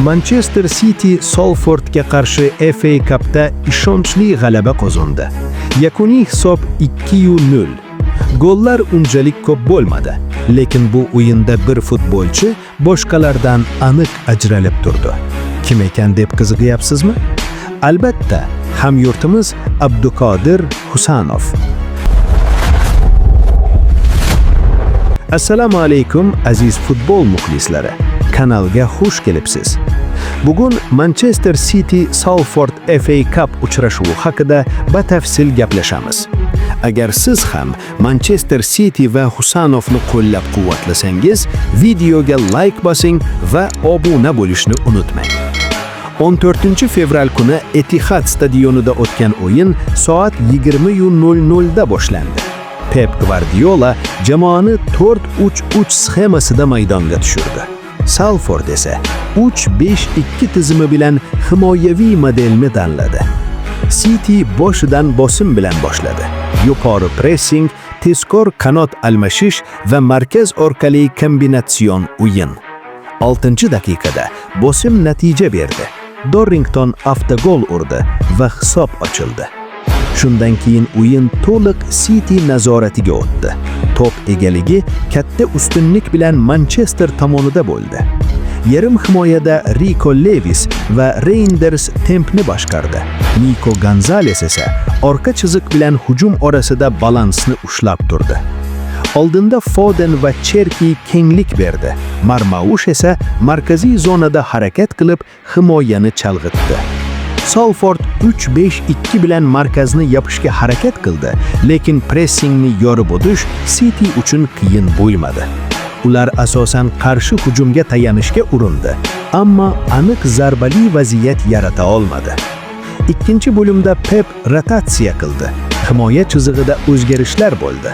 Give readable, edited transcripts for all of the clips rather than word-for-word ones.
Manchester City Salfordga qarshi FA Cup'da ishonchli g'alaba qozondi. Yakuniy hisob 2-0. Gollar unchalik ko'p bo'lmadi, lekin bu o'yinda bir futbolchi boshqalardan aniq ajralib turdi. Kim ekan deb qiziqyapsizmi? Albatta, hamyurtimiz Abduqodir Husanov. Assalomu alaykum aziz futbol muxlislari. Kanalga xush kelibsiz. Bugun Manchester City Salford FA Cup uchrashuvi haqida batafsil gaplashamiz. Agar siz ham Manchester City va Husanovni qo'llab-quvvatlasangiz, videoga like bosing va obuna bo'lishni unutmang. 14 fevral kuni Etihad stadionida o'tgan o'yin soat 20:00 da boshlandi. Pep Guardiola jamoani 4-3-3 sxemasida maydonga tushirdi. Salford esa 3-5-2 tizimi bilan himoyaviy modelni tanladi. City boshidan bosim bilan boshladi. Yuqori pressing, tezkor qanot almashish va markaz orqali kombinatsion o'yin. 6-daqiqada bosim natija berdi. Dorrington avtogol urdi va hisob ochildi. Shundan keyin o'yin to'liq City nazoratiga o'tdi. Top egaligi katta ustunlik bilan Manchester tomonida bo'ldi. Yarim himoyada Rico Lewis va Reinders tempni boshqardi. Nico Gonzalez esa orqa chiziq bilan hujum orasida balansni ushlab turdi. Oldinda Foden va Cherki kenglik berdi. Marmaush esa markaziy zonada harakat qilib himoyani chalg'itdi. Salford 3-5-2 bilan markazni yopishga harakat qildi, lekin pressingni yorib o'tish City uchun qiyin bo'lmadi. Ular asosan qarshi hujumga tayanishga urindi, ammo aniq zarbali vaziyat yarata olmadi. Ikkinchi bo'limda Pep rotatsiya qildi. Himoya chizig'ida o'zgarishlar bo'ldi.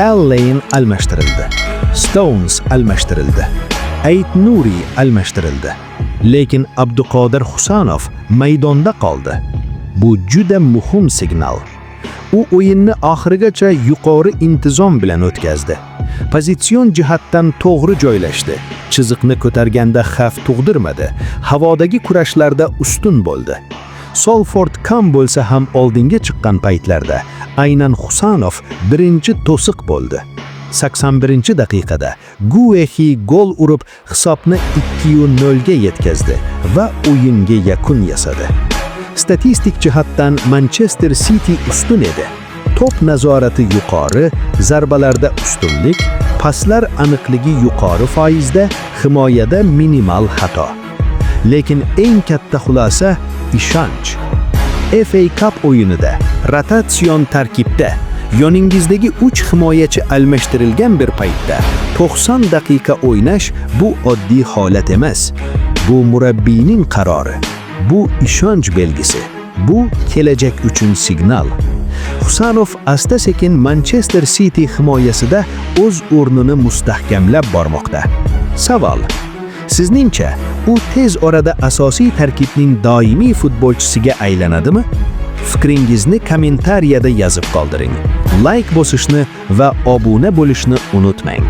Al-Lane almashtirildi. Stones almashtirildi. Ait-Nuri almashtirildi. Lekin Abduqodir Husanov maydonda qoldi. Bu juda muhim signal. U o'yinni oxirigacha yuqori intizom bilan o'tkazdi. Pozitsion jihatdan to'g'ri joylashdi. Chiziqni ko'targanda xavf tug'dirmadi. Havodagi kurashlarda ustun bo'ldi. Salford kam bo'lsa ham oldinga chiqqan paytlarda aynan Husanov birinchi to'siq bo'ldi. 81-daqiqada Guehi gol urib hisobni 2-0 ga yetkazdi va o'yinga yakun yasadi. Statistik jihatdan Manchester City ustun edi. Top nazorati yuqori, zarbalarda ustunlik, paslar aniqligi yuqori foizda, himoyada minimal xato. Lekin eng katta xulosa ishonch. FA Cup o'yinida rotatsion tarkibda yoningizdagi 3 himoyachi almashtirilgan bir paytda 90 daqiqa o'ynash bu oddiy holat emas. Bu murabbiyning qarori. Bu ishonch belgisi. Bu kelajak uchun signal. Husanov asta-sekin Manchester City himoyasida o'z o'rnini mustahkamlab bormoqda. Savol: sizningcha u tez orada asosiy tarkibning doimiy futbolchisiga aylanadimi? Fikringizni kommentariyada yozib qoldiring. Like bosishni va obuna bo'lishni unutmang.